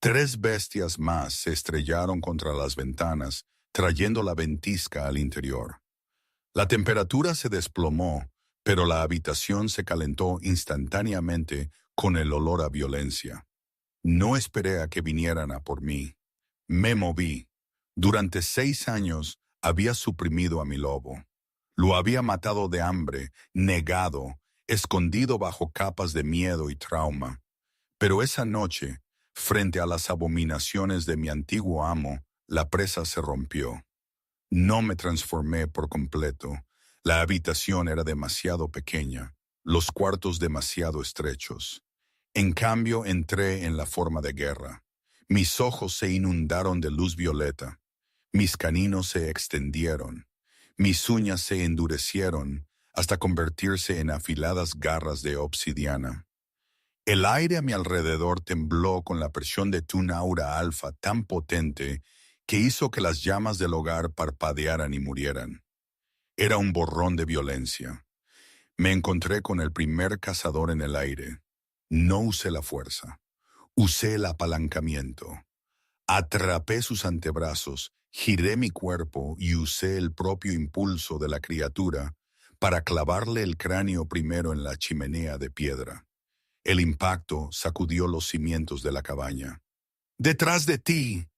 3 bestias más se estrellaron contra las ventanas, trayendo la ventisca al interior. La temperatura se desplomó, pero la habitación se calentó instantáneamente con el olor a violencia. No esperé a que vinieran a por mí. Me moví. Durante 6 años había suprimido a mi lobo. Lo había matado de hambre, negado, escondido bajo capas de miedo y trauma. Pero esa noche, frente a las abominaciones de mi antiguo amo, la presa se rompió. No me transformé por completo. La habitación era demasiado pequeña, los cuartos demasiado estrechos. En cambio, entré en la forma de guerra. Mis ojos se inundaron de luz violeta. Mis caninos se extendieron. Mis uñas se endurecieron hasta convertirse en afiladas garras de obsidiana. El aire a mi alrededor tembló con la presión de un aura alfa tan potente que hizo que las llamas del hogar parpadearan y murieran. Era un borrón de violencia. Me encontré con el primer cazador en el aire. No usé la fuerza. Usé el apalancamiento. Atrapé sus antebrazos, giré mi cuerpo y usé el propio impulso de la criatura para clavarle el cráneo primero en la chimenea de piedra. El impacto sacudió los cimientos de la cabaña. ¡Detrás de ti!,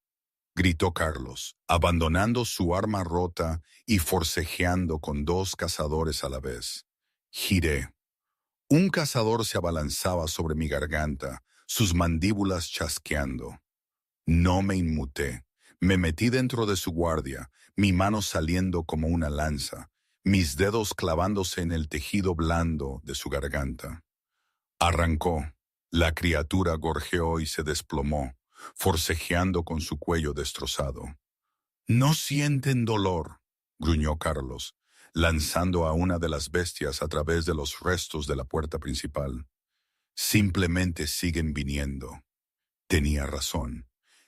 gritó Carlos, abandonando su arma rota y forcejeando con dos cazadores a la vez. Giré. Un cazador se abalanzaba sobre mi garganta, sus mandíbulas chasqueando. No me inmuté. Me metí dentro de su guardia, mi mano saliendo como una lanza, mis dedos clavándose en el tejido blando de su garganta. Arrancó. La criatura gorjeó y se desplomó, forcejeando con su cuello destrozado. «No sienten dolor», gruñó Carlos, lanzando a una de las bestias a través de los restos de la puerta principal. «Simplemente siguen viniendo». Tenía razón.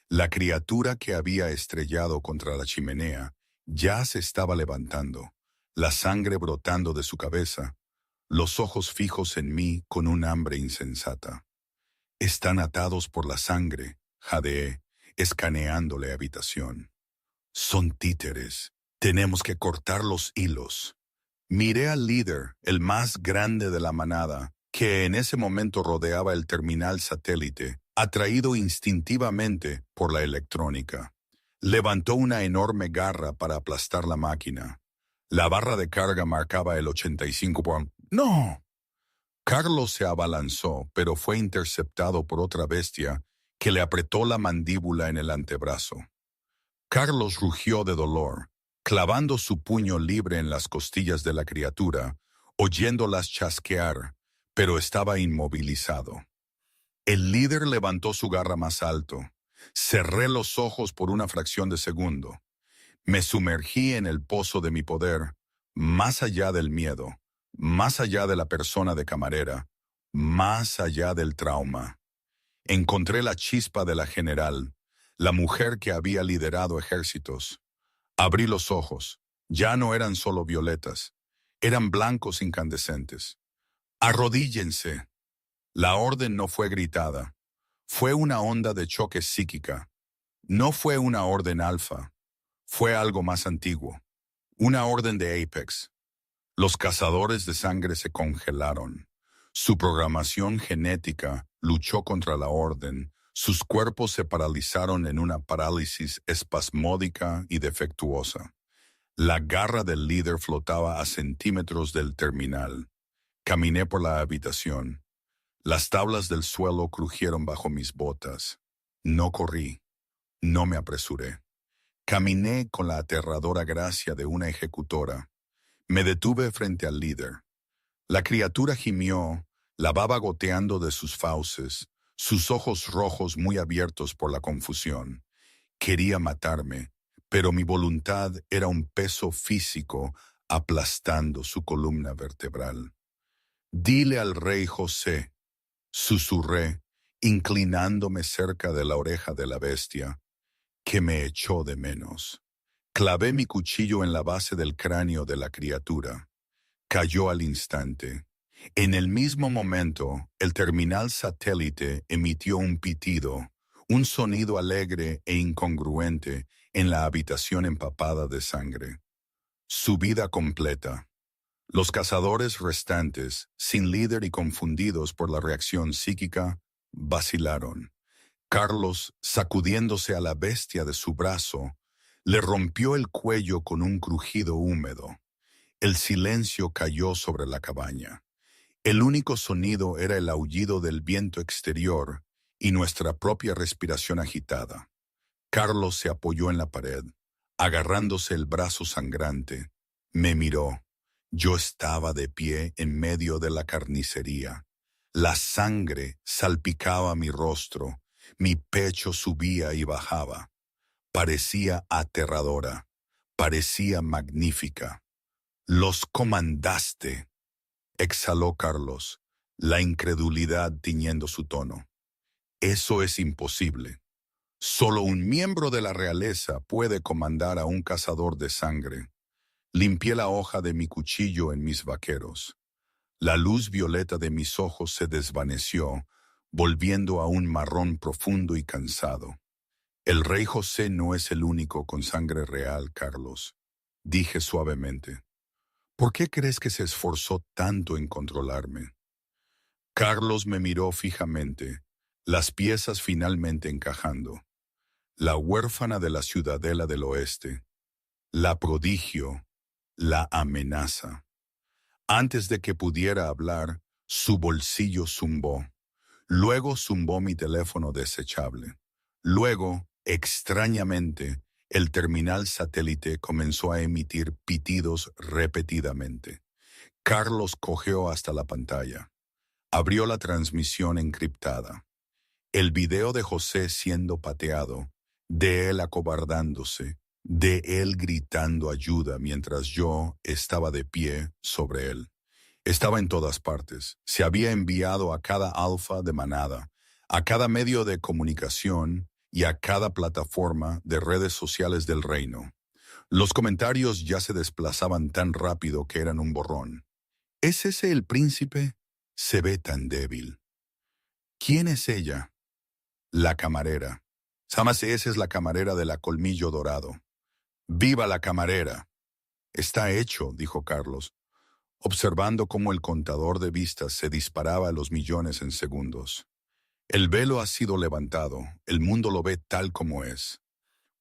La criatura que había estrellado contra la chimenea ya se estaba levantando, la sangre brotando de su cabeza, los ojos fijos en mí con un hambre insensata. «Están atados por la sangre», jadeé, escaneando la habitación. «Son títeres. Tenemos que cortar los hilos». Miré al líder, el más grande de la manada, que en ese momento rodeaba el terminal satélite, atraído instintivamente por la electrónica. Levantó una enorme garra para aplastar la máquina. La barra de carga marcaba el 85. ¡No! Carlos se abalanzó, pero fue interceptado por otra bestia que le apretó la mandíbula en el antebrazo. Carlos rugió de dolor, clavando su puño libre en las costillas de la criatura, oyéndolas chasquear, pero estaba inmovilizado. El líder levantó su garra más alto. Cerré los ojos por una fracción de segundo. Me sumergí en el pozo de mi poder, más allá del miedo, más allá de la persona de camarera, más allá del trauma. Encontré la chispa de la general, la mujer que había liderado ejércitos. Abrí los ojos. Ya no eran solo violetas, eran blancos incandescentes. «Arrodíllense». La orden no fue gritada. Fue una onda de choque psíquica. No fue una orden alfa. Fue algo más antiguo. Una orden de Apex. Los cazadores de sangre se congelaron. Su programación genética luchó contra la orden. Sus cuerpos se paralizaron en una parálisis espasmódica y defectuosa. La garra del líder flotaba a centímetros del terminal. Caminé por la habitación. Las tablas del suelo crujieron bajo mis botas. No corrí. No me apresuré. Caminé con la aterradora gracia de una ejecutora. Me detuve frente al líder. La criatura gimió, la baba goteando de sus fauces, sus ojos rojos muy abiertos por la confusión. Quería matarme, pero mi voluntad era un peso físico aplastando su columna vertebral. «Dile al rey José», susurré, inclinándome cerca de la oreja de la bestia, «que me echó de menos». Clavé mi cuchillo en la base del cráneo de la criatura. Cayó al instante. En el mismo momento, el terminal satélite emitió un pitido, un sonido alegre e incongruente en la habitación empapada de sangre. Su vida completa. Los cazadores restantes, sin líder y confundidos por la reacción psíquica, vacilaron. Carlos, sacudiéndose a la bestia de su brazo, le rompió el cuello con un crujido húmedo. El silencio cayó sobre la cabaña. El único sonido era el aullido del viento exterior y nuestra propia respiración agitada. Carlos se apoyó en la pared, agarrándose el brazo sangrante. Me miró. Yo estaba de pie en medio de la carnicería. La sangre salpicaba mi rostro, mi pecho subía y bajaba. Parecía aterradora. Parecía magnífica. «Los comandaste», exhaló Carlos, la incredulidad tiñendo su tono. «Eso es imposible. Solo un miembro de la realeza puede comandar a un cazador de sangre». Limpié la hoja de mi cuchillo en mis vaqueros. La luz violeta de mis ojos se desvaneció, volviendo a un marrón profundo y cansado. «El rey José no es el único con sangre real, Carlos», dije suavemente. «¿Por qué crees que se esforzó tanto en controlarme?» Carlos me miró fijamente, las piezas finalmente encajando. La huérfana de la ciudadela del oeste, la prodigio, la amenaza. Antes de que pudiera hablar, su bolsillo zumbó. Luego zumbó mi teléfono desechable. Luego, extrañamente, el terminal satélite comenzó a emitir pitidos repetidamente. Carlos cojeó hasta la pantalla. Abrió la transmisión encriptada. El video de José siendo pateado, de él acobardándose, de él gritando ayuda mientras yo estaba de pie sobre él. Estaba en todas partes. Se había enviado a cada alfa de manada, a cada medio de comunicación y a cada plataforma de redes sociales del reino. Los comentarios ya se desplazaban tan rápido que eran un borrón. ¿Es ese el príncipe? Se ve tan débil. ¿Quién es ella? La camarera. Samas, esa es la camarera de la Colmillo Dorado. ¡Viva la camarera! Está hecho, dijo Carlos, observando cómo el contador de vistas se disparaba a los millones en segundos. El velo ha sido levantado, el mundo lo ve tal como es.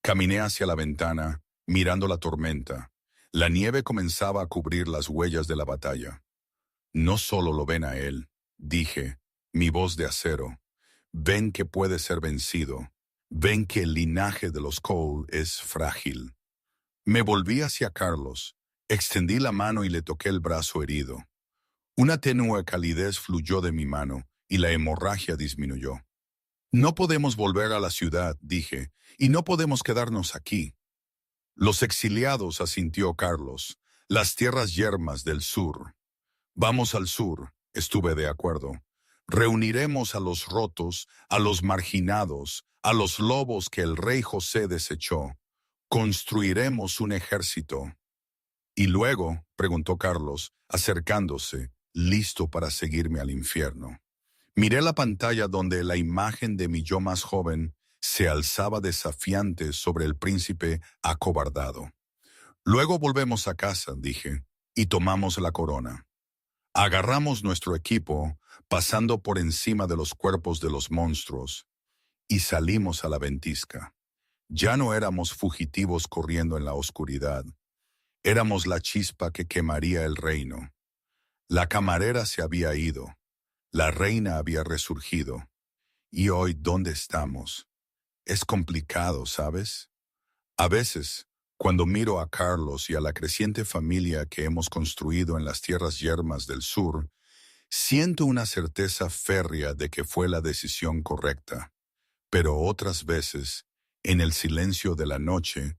Caminé hacia la ventana, mirando la tormenta. La nieve comenzaba a cubrir las huellas de la batalla. No solo lo ven a él, dije, mi voz de acero. Ven que puede ser vencido. Ven que el linaje de los Cole es frágil. Me volví hacia Carlos, extendí la mano y le toqué el brazo herido. Una tenue calidez fluyó de mi mano y la hemorragia disminuyó. No podemos volver a la ciudad, dije, y no podemos quedarnos aquí. Los exiliados, asintió Carlos, las tierras yermas del sur. Vamos al sur, estuve de acuerdo. Reuniremos a los rotos, a los marginados, a los lobos que el rey José desechó. Construiremos un ejército. Y luego, preguntó Carlos, acercándose, listo para seguirme al infierno. Miré la pantalla donde la imagen de mi yo más joven se alzaba desafiante sobre el príncipe acobardado. Luego volvemos a casa, dije, y tomamos la corona. Agarramos nuestro equipo, pasando por encima de los cuerpos de los monstruos, y salimos a la ventisca. Ya no éramos fugitivos corriendo en la oscuridad. Éramos la chispa que quemaría el reino. La camarera se había ido. La reina había resurgido. ¿Y hoy dónde estamos? Es complicado, ¿sabes? A veces, cuando miro a Carlos y a la creciente familia que hemos construido en las tierras yermas del sur, siento una certeza férrea de que fue la decisión correcta. Pero otras veces, en el silencio de la noche,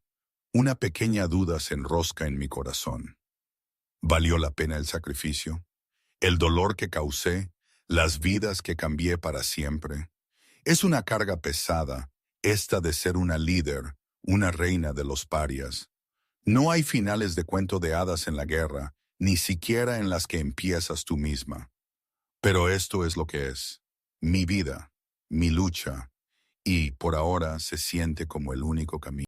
una pequeña duda se enrosca en mi corazón. ¿Valió la pena el sacrificio? ¿El dolor que causé? ¿Las vidas que cambié para siempre? Es una carga pesada, esta de ser una líder, una reina de los parias. No hay finales de cuento de hadas en la guerra, ni siquiera en las que empiezas tú misma. Pero esto es lo que es. Mi vida, mi lucha, y por ahora se siente como el único camino.